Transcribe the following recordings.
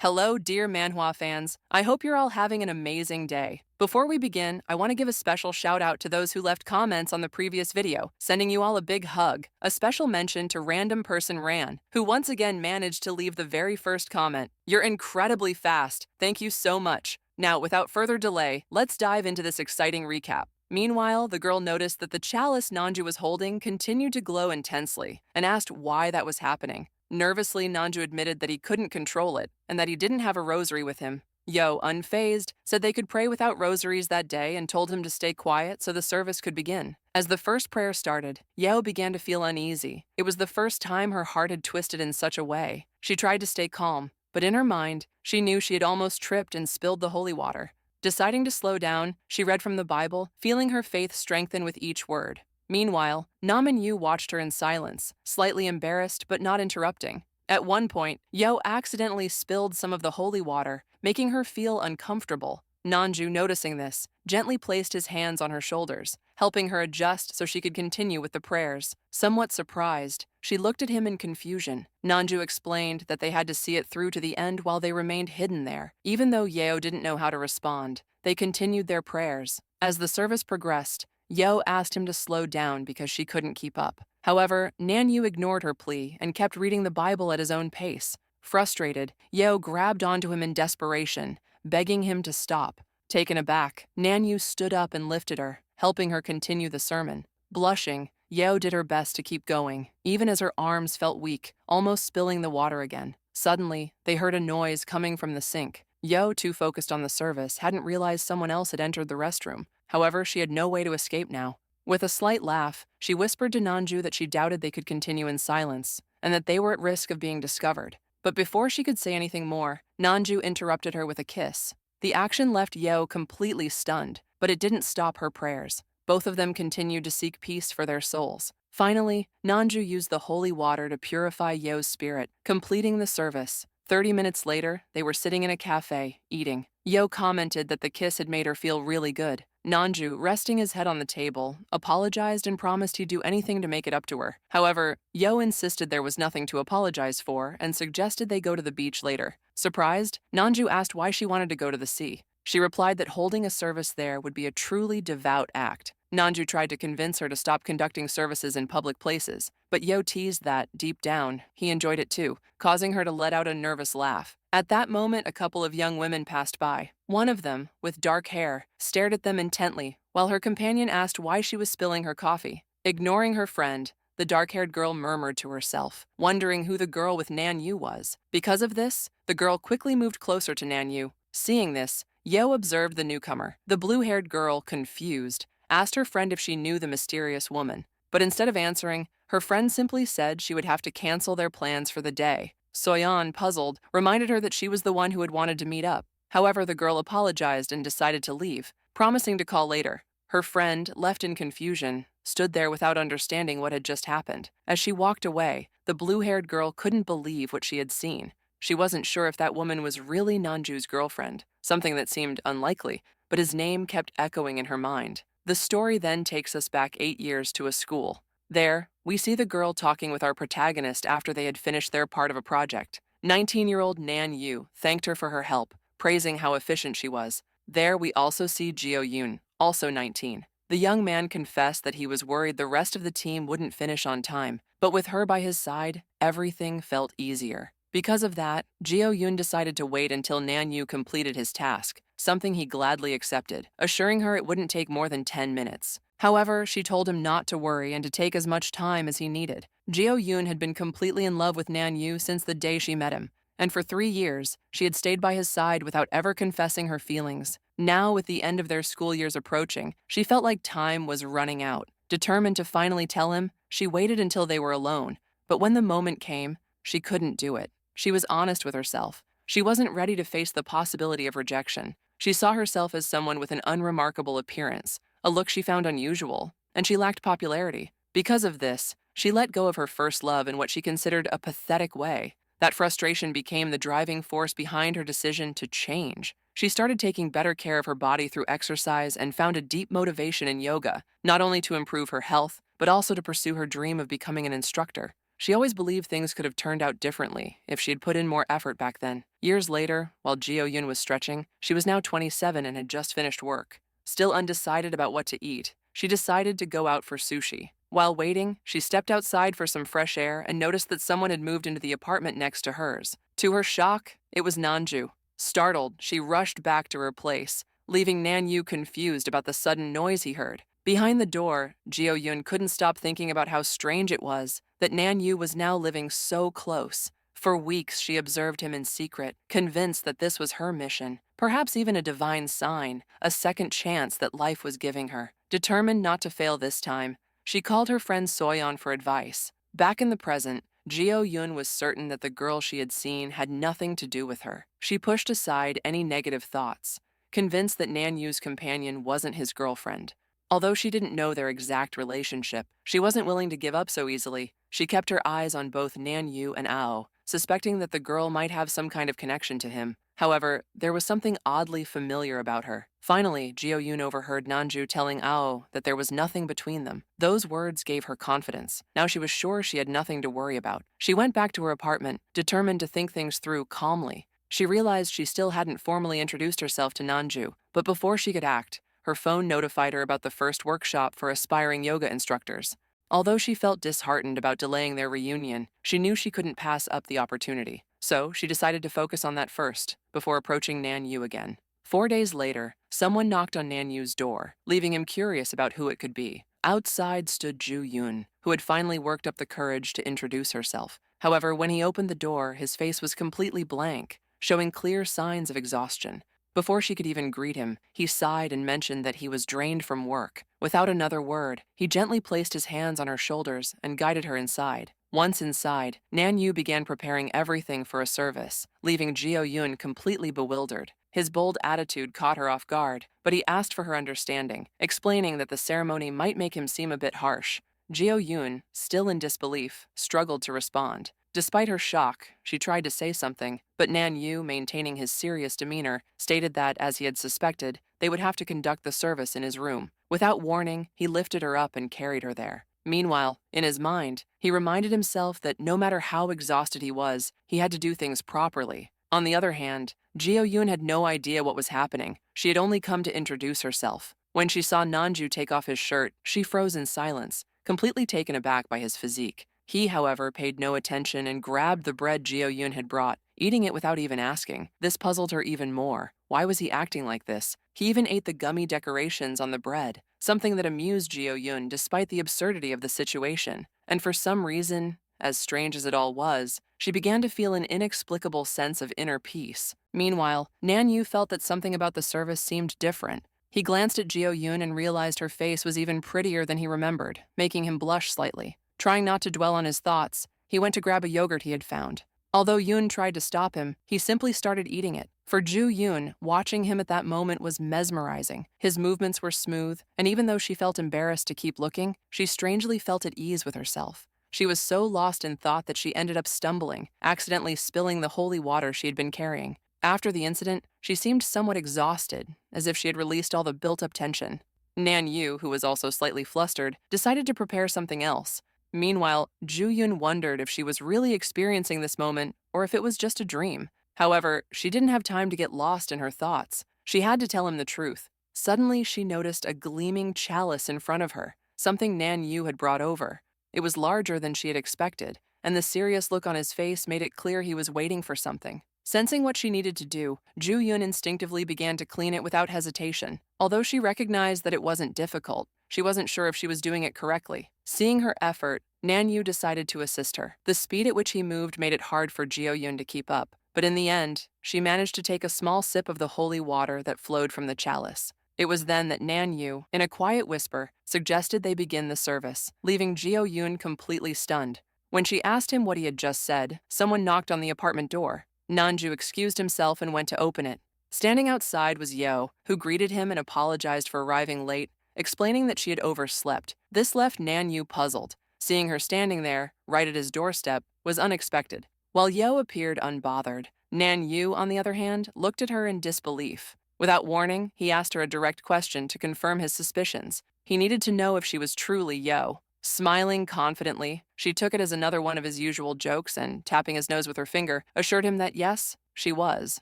Hello, dear Manhwa fans. I hope you're all having an amazing day. Before we begin, I want to give a special shout out to those who left comments on the previous video, sending you all a big hug. A special mention to Random Person Ran, who once again managed to leave the very first comment. You're incredibly fast. Thank you so much. Now, without further delay, let's dive into this exciting recap. Meanwhile, the girl noticed that the chalice Namju was holding continued to glow intensely and asked why that was happening. Nervously, Namju admitted that he couldn't control it and that he didn't have a rosary with him. Yo, unfazed, said they could pray without rosaries that day and told him to stay quiet so the service could begin. As the first prayer started, Yeo began to feel uneasy. It was the first time her heart had twisted in such a way. She tried to stay calm, but in her mind, she knew she had almost tripped and spilled the holy water. Deciding to slow down, she read from the Bible, feeling her faith strengthen with each word. Meanwhile, Nam and Yu watched her in silence, slightly embarrassed but not interrupting. At one point, Yo accidentally spilled some of the holy water, making her feel uncomfortable. Namju, noticing this, gently placed his hands on her shoulders, helping her adjust so she could continue with the prayers. Somewhat surprised, she looked at him in confusion. Namju explained that they had to see it through to the end while they remained hidden there. Even though Yeo didn't know how to respond, they continued their prayers. As the service progressed, Yo asked him to slow down because she couldn't keep up. However, Nanyu ignored her plea and kept reading the Bible at his own pace. Frustrated, Yo grabbed onto him in desperation, begging him to stop. Taken aback, Nanyu stood up and lifted her, helping her continue the sermon. Blushing, Yo did her best to keep going, even as her arms felt weak, almost spilling the water again. Suddenly, they heard a noise coming from the sink. Yo, too focused on the service, hadn't realized someone else had entered the restroom. However, she had no way to escape now. With a slight laugh, she whispered to Namju that she doubted they could continue in silence, and that they were at risk of being discovered. But before she could say anything more, Namju interrupted her with a kiss. The action left Yo completely stunned, but it didn't stop her prayers. Both of them continued to seek peace for their souls. Finally, Namju used the holy water to purify Yo's spirit, completing the service. 30 minutes later, they were sitting in a cafe, eating. Yo commented that the kiss had made her feel really good. Namju, resting his head on the table, apologized and promised he'd do anything to make it up to her. However, Yo insisted there was nothing to apologize for and suggested they go to the beach later. Surprised, Namju asked why she wanted to go to the sea. She replied that holding a service there would be a truly devout act. Namju tried to convince her to stop conducting services in public places, but Yo teased that, deep down, he enjoyed it too, causing her to let out a nervous laugh. At that moment, a couple of young women passed by. One of them, with dark hair, stared at them intently, while her companion asked why she was spilling her coffee. Ignoring her friend, the dark-haired girl murmured to herself, wondering who the girl with Nanyu was. Because of this, the girl quickly moved closer to Nanyu. Seeing this, Yo observed the newcomer. The blue-haired girl, confused, asked her friend if she knew the mysterious woman. But instead of answering, her friend simply said she would have to cancel their plans for the day. Soyeon, puzzled, reminded her that she was the one who had wanted to meet up. However, the girl apologized and decided to leave, promising to call later. Her friend, left in confusion, stood there without understanding what had just happened. As she walked away, the blue-haired girl couldn't believe what she had seen. She wasn't sure if that woman was really Nanju's girlfriend, something that seemed unlikely, but his name kept echoing in her mind. The story then takes us back 8 years to a school. There, we see the girl talking with our protagonist after they had finished their part of a project. 19-year-old Nan Yu thanked her for her help, praising how efficient she was. There, we also see Jeo Yoon, also 19. The young man confessed that he was worried the rest of the team wouldn't finish on time, but with her by his side, everything felt easier. Because of that, Jeo Yoon decided to wait until Nan Yu completed his task, something he gladly accepted, assuring her it wouldn't take more than 10 minutes. However, she told him not to worry and to take as much time as he needed. Jeo Yoon had been completely in love with Nan Yu since the day she met him, and for 3 years, she had stayed by his side without ever confessing her feelings. Now, with the end of their school years approaching, she felt like time was running out. Determined to finally tell him, she waited until they were alone. But when the moment came, she couldn't do it. She was honest with herself. She wasn't ready to face the possibility of rejection. She saw herself as someone with an unremarkable appearance, a look she found unusual, and she lacked popularity. Because of this, she let go of her first love in what she considered a pathetic way. That frustration became the driving force behind her decision to change. She started taking better care of her body through exercise and found a deep motivation in yoga, not only to improve her health, but also to pursue her dream of becoming an instructor. She always believed things could have turned out differently if she had put in more effort back then. Years later, while Jeo-yoon was stretching, she was now 27 and had just finished work. Still undecided about what to eat, she decided to go out for sushi. While waiting, she stepped outside for some fresh air and noticed that someone had moved into the apartment next to hers. To her shock, it was Namju. Startled, she rushed back to her place, leaving Nanyu confused about the sudden noise he heard. Behind the door, Jeo-yoon couldn't stop thinking about how strange it was that Nanyu was now living so close. For weeks, she observed him in secret, convinced that this was her mission, perhaps even a divine sign, a second chance that life was giving her. Determined not to fail this time, she called her friend Soyeon for advice. Back in the present, Jeo-yoon was certain that the girl she had seen had nothing to do with her. She pushed aside any negative thoughts, convinced that Nanyu's companion wasn't his girlfriend. Although she didn't know their exact relationship, she wasn't willing to give up so easily. She kept her eyes on both Nanyu and Ao, suspecting that the girl might have some kind of connection to him. However, there was something oddly familiar about her. Finally, Jeo-yoon overheard Namju telling Ao that there was nothing between them. Those words gave her confidence. Now she was sure she had nothing to worry about. She went back to her apartment, determined to think things through calmly. She realized she still hadn't formally introduced herself to Namju, but before she could act, her phone notified her about the first workshop for aspiring yoga instructors. Although she felt disheartened about delaying their reunion, she knew she couldn't pass up the opportunity. So she decided to focus on that first, before approaching Nanyu again. 4 days later, someone knocked on Nanyu's door, leaving him curious about who it could be. Outside stood Ju-yoon, who had finally worked up the courage to introduce herself. However, when he opened the door, his face was completely blank, showing clear signs of exhaustion. Before she could even greet him, he sighed and mentioned that he was drained from work. Without another word, he gently placed his hands on her shoulders and guided her inside. Once inside, Nanyu began preparing everything for a service, leaving Jeo-yoon completely bewildered. His bold attitude caught her off guard, but he asked for her understanding, explaining that the ceremony might make him seem a bit harsh. Jeo-yoon, still in disbelief, struggled to respond. Despite her shock, she tried to say something, but Nanyu, maintaining his serious demeanor, stated that, as he had suspected, they would have to conduct the service in his room. Without warning, he lifted her up and carried her there. Meanwhile, in his mind, he reminded himself that no matter how exhausted he was, he had to do things properly. On the other hand, Jeo-yoon had no idea what was happening. She had only come to introduce herself. When she saw Namju take off his shirt, she froze in silence, completely taken aback by his physique. He, however, paid no attention and grabbed the bread Jeo-yoon had brought, eating it without even asking. This puzzled her even more. Why was he acting like this? He even ate the gummy decorations on the bread, something that amused Jeo-yoon despite the absurdity of the situation. And for some reason, as strange as it all was, she began to feel an inexplicable sense of inner peace. Meanwhile, Nanyu felt that something about the service seemed different. He glanced at Jeo-yoon and realized her face was even prettier than he remembered, making him blush slightly. Trying not to dwell on his thoughts, he went to grab a yogurt he had found. Although Yoon tried to stop him, he simply started eating it. For Ju-yoon, watching him at that moment was mesmerizing. His movements were smooth, and even though she felt embarrassed to keep looking, she strangely felt at ease with herself. She was so lost in thought that she ended up stumbling, accidentally spilling the holy water she had been carrying. After the incident, she seemed somewhat exhausted, as if she had released all the built-up tension. Nanyu, who was also slightly flustered, decided to prepare something else. Meanwhile, Ju-yoon wondered if she was really experiencing this moment or if it was just a dream. However, she didn't have time to get lost in her thoughts. She had to tell him the truth. Suddenly, she noticed a gleaming chalice in front of her, something Nanyu had brought over. It was larger than she had expected, and the serious look on his face made it clear he was waiting for something. Sensing what she needed to do, Ju-yoon instinctively began to clean it without hesitation. Although she recognized that it wasn't difficult, she wasn't sure if she was doing it correctly. Seeing her effort, Nanyu decided to assist her. The speed at which he moved made it hard for Jeo-yoon to keep up, but in the end, she managed to take a small sip of the holy water that flowed from the chalice. It was then that Nanyu, in a quiet whisper, suggested they begin the service, leaving Jeo-yoon completely stunned. When she asked him what he had just said, someone knocked on the apartment door. Namju excused himself and went to open it. Standing outside was Yo, who greeted him and apologized for arriving late, explaining that she had overslept. This left Nanyu puzzled. Seeing her standing there, right at his doorstep, was unexpected. While Yo appeared unbothered, Nanyu, on the other hand, looked at her in disbelief. Without warning, he asked her a direct question to confirm his suspicions. He needed to know if she was truly Yo. Smiling confidently, she took it as another one of his usual jokes and, tapping his nose with her finger, assured him that yes, she was.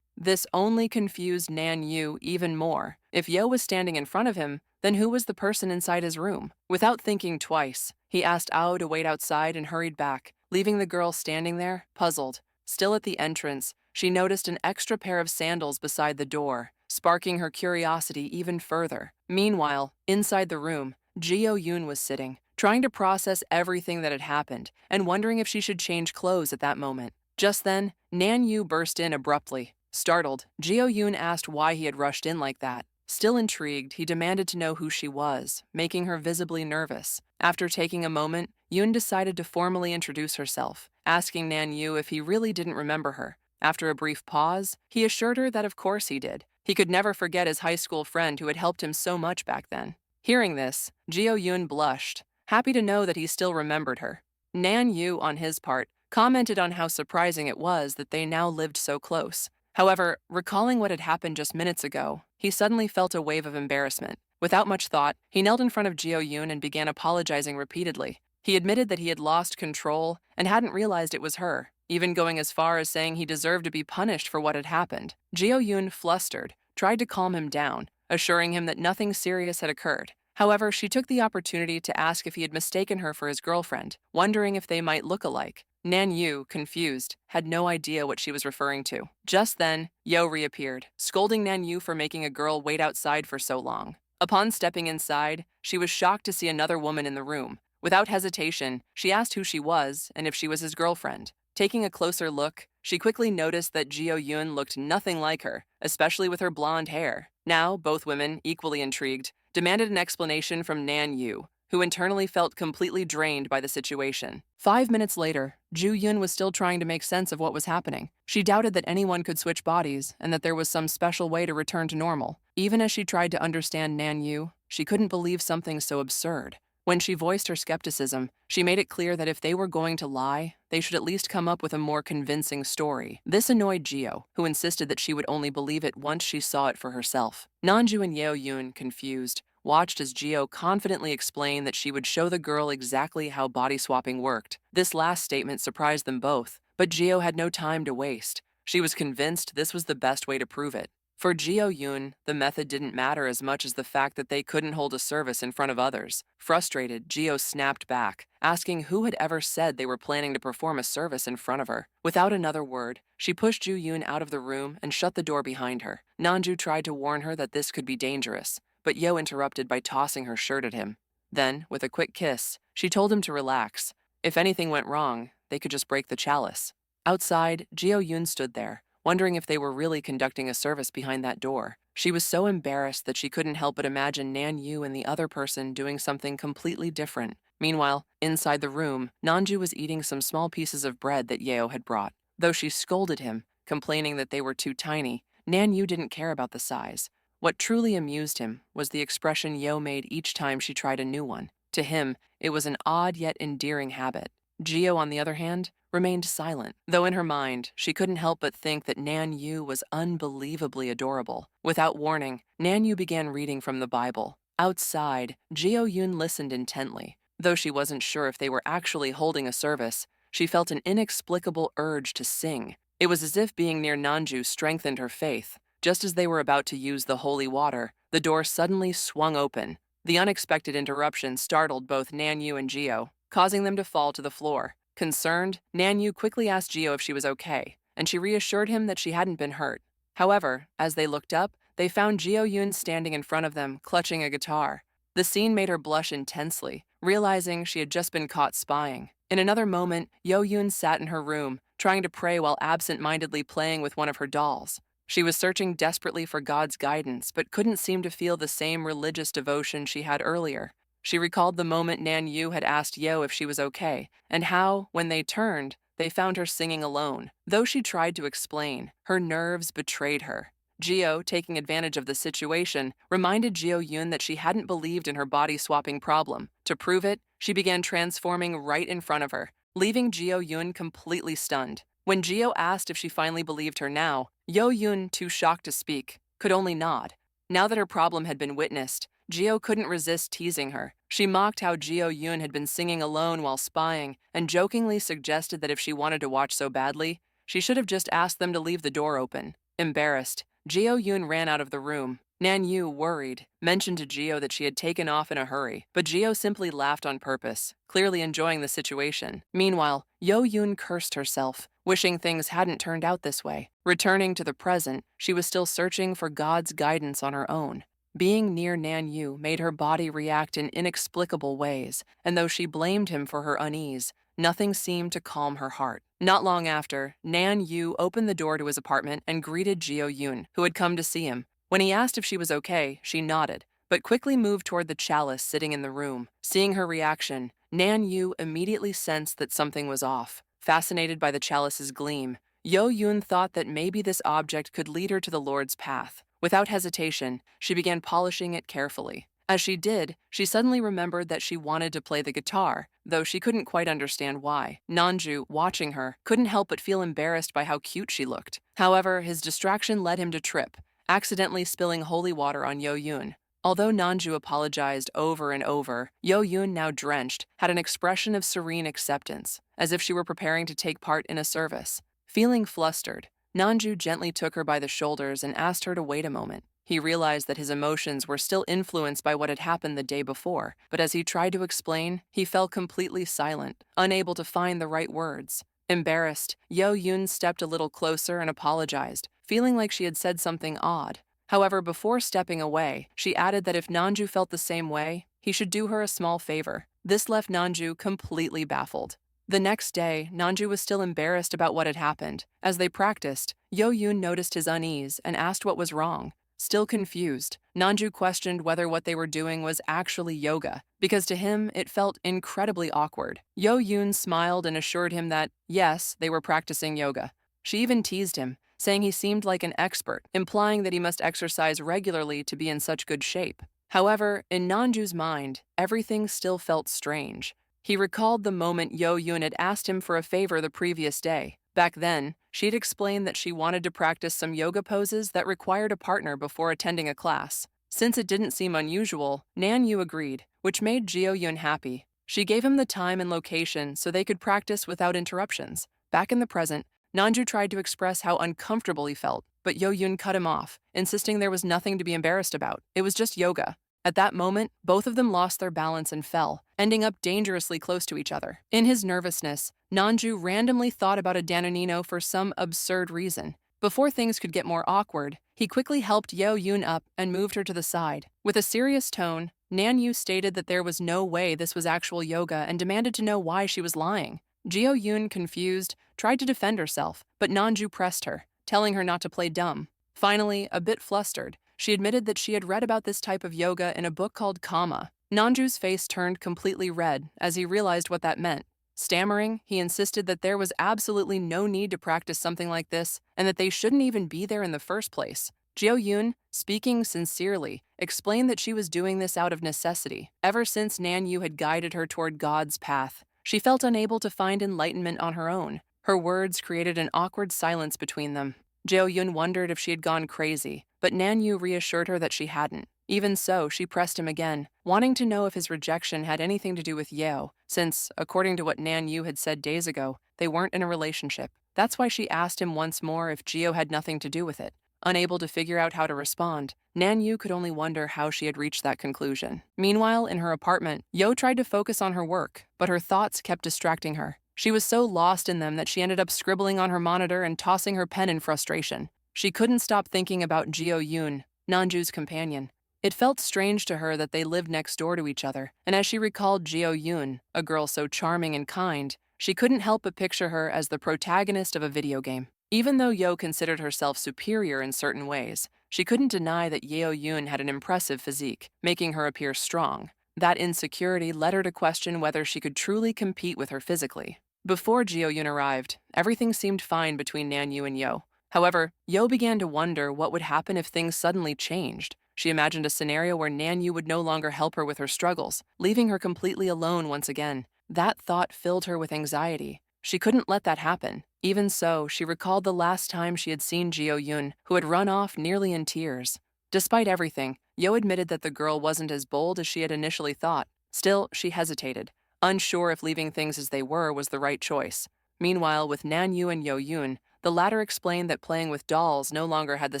This only confused Nan Yu even more. If Yo was standing in front of him, then who was the person inside his room? Without thinking twice, he asked Ao to wait outside and hurried back, leaving the girl standing there, puzzled. Still at the entrance, she noticed an extra pair of sandals beside the door, sparking her curiosity even further. Meanwhile, inside the room, Jio Yoon was sitting, trying to process everything that had happened and wondering if she should change clothes at that moment. Just then, Nan Yu burst in abruptly. Startled, Jio Yoon asked why he had rushed in like that. Still intrigued, he demanded to know who she was, making her visibly nervous. After taking a moment, Yoon decided to formally introduce herself, asking Nan Yu if he really didn't remember her. After a brief pause, he assured her that of course he did. He could never forget his high school friend who had helped him so much back then. Hearing this, Jio Yoon blushed, happy to know that he still remembered her. Nan Yu, on his part, commented on how surprising it was that they now lived so close. However, recalling what had happened just minutes ago, he suddenly felt a wave of embarrassment. Without much thought, he knelt in front of Jio Yoon and began apologizing repeatedly. He admitted that he had lost control and hadn't realized it was her, even going as far as saying he deserved to be punished for what had happened. Jio Yoon, flustered, tried to calm him down, assuring him that nothing serious had occurred. However, she took the opportunity to ask if he had mistaken her for his girlfriend, wondering if they might look alike. Nan Yu, confused, had no idea what she was referring to. Just then, Yo reappeared, scolding Nan Yu for making a girl wait outside for so long. Upon stepping inside, she was shocked to see another woman in the room. Without hesitation, she asked who she was and if she was his girlfriend. Taking a closer look, she quickly noticed that Jio Yoon looked nothing like her, especially with her blonde hair. Now, both women, equally intrigued, demanded an explanation from Nan Yu, who internally felt completely drained by the situation. 5 minutes later, Ju Yun was still trying to make sense of what was happening. She doubted that anyone could switch bodies and that there was some special way to return to normal. Even as she tried to understand Nan Yu, she couldn't believe something so absurd. When she voiced her skepticism, she made it clear that if they were going to lie, they should at least come up with a more convincing story. This annoyed Jio, who insisted that she would only believe it once she saw it for herself. Namju and Yeo Yoon, confused, watched as Jio confidently explained that she would show the girl exactly how body swapping worked. This last statement surprised them both, but Jio had no time to waste. She was convinced this was the best way to prove it. For Jio Yoon, the method didn't matter as much as the fact that they couldn't hold a service in front of others. Frustrated, Jio snapped back, asking who had ever said they were planning to perform a service in front of her. Without another word, she pushed Ju Yoon out of the room and shut the door behind her. Namju tried to warn her that this could be dangerous, but Yo interrupted by tossing her shirt at him. Then, with a quick kiss, she told him to relax. If anything went wrong, they could just break the chalice. Outside, Jio Yoon stood there, wondering if they were really conducting a service behind that door. She was so embarrassed that she couldn't help but imagine Nan Yu and the other person doing something completely different. Meanwhile, inside the room, Namju was eating some small pieces of bread that Yeo had brought. Though she scolded him, complaining that they were too tiny, Nan Yu didn't care about the size. What truly amused him was the expression Yo made each time she tried a new one. To him, it was an odd yet endearing habit. Jio, on the other hand, remained silent, though in her mind, she couldn't help but think that Nan Yu was unbelievably adorable. Without warning, Nan Yu began reading from the Bible. Outside, Jio Yoon listened intently. Though she wasn't sure if they were actually holding a service, she felt an inexplicable urge to sing. It was as if being near Namju strengthened her faith. Just as they were about to use the holy water, the door suddenly swung open. The unexpected interruption startled both Nan Yu and Jio, causing them to fall to the floor. Concerned, Nan Yu quickly asked Jio if she was okay, and she reassured him that she hadn't been hurt. However, as they looked up, they found Jio Yoon standing in front of them, clutching a guitar. The scene made her blush intensely, realizing she had just been caught spying. In another moment, Yo Yoon sat in her room, trying to pray while absent-mindedly playing with one of her dolls. She was searching desperately for God's guidance, but couldn't seem to feel the same religious devotion she had earlier. She recalled the moment Nan Yu had asked Yo if she was okay, and how, when they turned, they found her singing alone. Though she tried to explain, her nerves betrayed her. Jio, taking advantage of the situation, reminded Jio Yoon that she hadn't believed in her body-swapping problem. To prove it, she began transforming right in front of her, leaving Jio Yoon completely stunned. When Jio asked if she finally believed her now, Yo Yoon, too shocked to speak, could only nod. Now that her problem had been witnessed, Jio couldn't resist teasing her. She mocked how Jio Yoon had been singing alone while spying and jokingly suggested that if she wanted to watch so badly, she should have just asked them to leave the door open. Embarrassed, Jio Yoon ran out of the room. Nanyu, worried, mentioned to Jio that she had taken off in a hurry, but Jio simply laughed on purpose, clearly enjoying the situation. Meanwhile, Yo Yoon cursed herself, wishing things hadn't turned out this way. Returning to the present, she was still searching for God's guidance on her own. Being near Nanyu made her body react in inexplicable ways, and though she blamed him for her unease, nothing seemed to calm her heart. Not long after, Nanyu opened the door to his apartment and greeted Jio Yoon, who had come to see him. When he asked if she was okay, she nodded, but quickly moved toward the chalice sitting in the room. Seeing her reaction, Nanyu immediately sensed that something was off. Fascinated by the chalice's gleam, Yo Yoon thought that maybe this object could lead her to the Lord's path. Without hesitation, she began polishing it carefully. As she did, she suddenly remembered that she wanted to play the guitar, though she couldn't quite understand why. Namju, watching her, couldn't help but feel embarrassed by how cute she looked. However, his distraction led him to trip, accidentally spilling holy water on Yo Yoon. Although Namju apologized over and over, Yo Yoon, now drenched, had an expression of serene acceptance, as if she were preparing to take part in a service. Feeling flustered, Namju gently took her by the shoulders and asked her to wait a moment. He realized that his emotions were still influenced by what had happened the day before, but as he tried to explain, he fell completely silent, unable to find the right words. Embarrassed, Yo Yoon stepped a little closer and apologized, feeling like she had said something odd. However, before stepping away, she added that if Namju felt the same way, he should do her a small favor. This left Namju completely baffled. The next day, Namju was still embarrassed about what had happened. As they practiced, Yo Yoon noticed his unease and asked what was wrong. Still confused, Namju questioned whether what they were doing was actually yoga, because to him it felt incredibly awkward. Yo Yoon smiled and assured him that, yes, they were practicing yoga. She even teased him, saying he seemed like an expert, implying that he must exercise regularly to be in such good shape. However, in Namju's mind, everything still felt strange. He recalled the moment Yo Yoon had asked him for a favor the previous day. Back then, she had explained that she wanted to practice some yoga poses that required a partner before attending a class. Since it didn't seem unusual, Nanyu agreed, which made Jio Yoon happy. She gave him the time and location so they could practice without interruptions. Back in the present, Namju tried to express how uncomfortable he felt, but Yo Yoon cut him off, insisting there was nothing to be embarrassed about. It was just yoga. At that moment, both of them lost their balance and fell, ending up dangerously close to each other. In his nervousness, Namju randomly thought about a Danonino for some absurd reason. Before things could get more awkward, he quickly helped Yo Yoon up and moved her to the side. With a serious tone, Nanyu stated that there was no way this was actual yoga and demanded to know why she was lying. Jio Yoon, confused, tried to defend herself, but Namju pressed her, telling her not to play dumb. Finally, a bit flustered, she admitted that she had read about this type of yoga in a book called Kama. Namju's face turned completely red as he realized what that meant. Stammering, he insisted that there was absolutely no need to practice something like this and that they shouldn't even be there in the first place. Jio Yoon, speaking sincerely, explained that she was doing this out of necessity. Ever since Nanyu had guided her toward God's path, she felt unable to find enlightenment on her own. Her words created an awkward silence between them. Jio Yoon wondered if she had gone crazy, but Nanyu reassured her that she hadn't. Even so, she pressed him again, wanting to know if his rejection had anything to do with Yeo, since, according to what Nanyu had said days ago, they weren't in a relationship. That's why she asked him once more if Jio had nothing to do with it. Unable to figure out how to respond, Nanyu could only wonder how she had reached that conclusion. Meanwhile, in her apartment, Yo tried to focus on her work, but her thoughts kept distracting her. She was so lost in them that she ended up scribbling on her monitor and tossing her pen in frustration. She couldn't stop thinking about Jio Yoon, Namju's companion. It felt strange to her that they lived next door to each other, and as she recalled Jio Yoon, a girl so charming and kind, she couldn't help but picture her as the protagonist of a video game. Even though Yo considered herself superior in certain ways, she couldn't deny that Yeo Yoon had an impressive physique, making her appear strong. That insecurity led her to question whether she could truly compete with her physically. Before Jio Yoon arrived, everything seemed fine between Nanyu and Yo. However, Yo began to wonder what would happen if things suddenly changed. She imagined a scenario where Nanyu would no longer help her with her struggles, leaving her completely alone once again. That thought filled her with anxiety. She couldn't let that happen. Even so, she recalled the last time she had seen Jio Yoon, who had run off nearly in tears. Despite everything, Yo admitted that the girl wasn't as bold as she had initially thought. Still, she hesitated, unsure if leaving things as they were was the right choice. Meanwhile, with Namju and Yo-yoon, the latter explained that playing with dolls no longer had the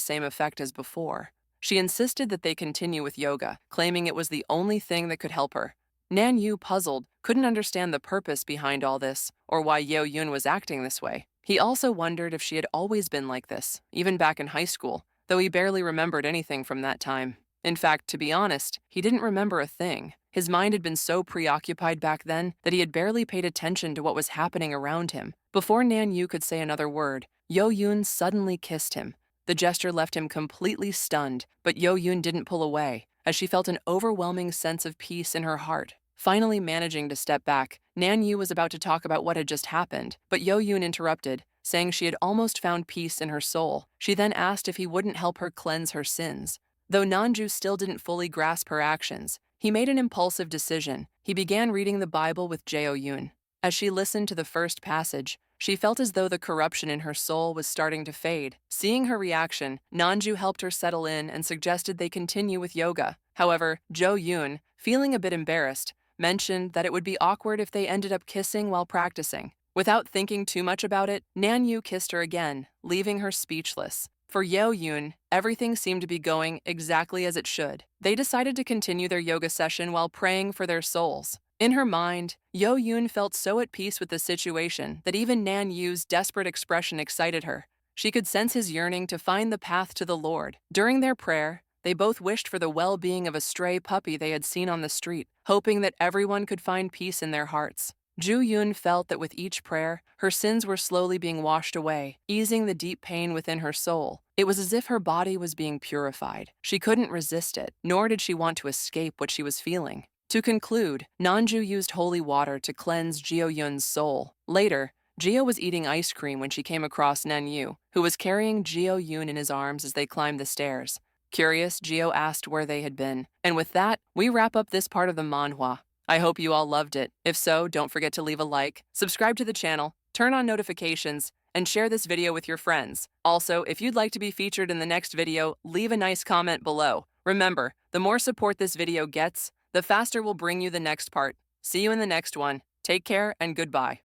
same effect as before. She insisted that they continue with yoga, claiming it was the only thing that could help her. Nanyu, puzzled, couldn't understand the purpose behind all this, or why Yo-yoon was acting this way. He also wondered if she had always been like this, even back in high school, though he barely remembered anything from that time. In fact, to be honest, he didn't remember a thing. His mind had been so preoccupied back then that he had barely paid attention to what was happening around him. Before Nanyu could say another word, Yo-yoon suddenly kissed him. The gesture left him completely stunned, but Yo-yoon didn't pull away, as she felt an overwhelming sense of peace in her heart. Finally managing to step back, Nanyu was about to talk about what had just happened, but Yo-yoon interrupted, saying she had almost found peace in her soul. She then asked if he wouldn't help her cleanse her sins. Though Namju still didn't fully grasp her actions, he made an impulsive decision. He began reading the Bible with Jae-yoon. As she listened to the first passage, she felt as though the corruption in her soul was starting to fade. Seeing her reaction, Namju helped her settle in and suggested they continue with yoga. However, Jo-yoon, feeling a bit embarrassed, mentioned that it would be awkward if they ended up kissing while practicing. Without thinking too much about it, Nanyu kissed her again, leaving her speechless. For Yo-yoon, everything seemed to be going exactly as it should. They decided to continue their yoga session while praying for their souls. In her mind, Yo-yoon felt so at peace with the situation that even Nanyu's desperate expression excited her. She could sense his yearning to find the path to the Lord. During their prayer, they both wished for the well-being of a stray puppy they had seen on the street, hoping that everyone could find peace in their hearts. Ju-yoon felt that with each prayer, her sins were slowly being washed away, easing the deep pain within her soul. It was as if her body was being purified. She couldn't resist it, nor did she want to escape what she was feeling. To conclude, Namju used holy water to cleanse Jio-yoon's soul. Later, Jio was eating ice cream when she came across Nanyu, who was carrying Jio-yoon in his arms as they climbed the stairs. Curious, Jio asked where they had been. And with that, we wrap up this part of the manhwa. I hope you all loved it. If so, don't forget to leave a like, subscribe to the channel, turn on notifications, and share this video with your friends. Also, if you'd like to be featured in the next video, leave a nice comment below. Remember, the more support this video gets, the faster we'll bring you the next part. See you in the next one. Take care and goodbye.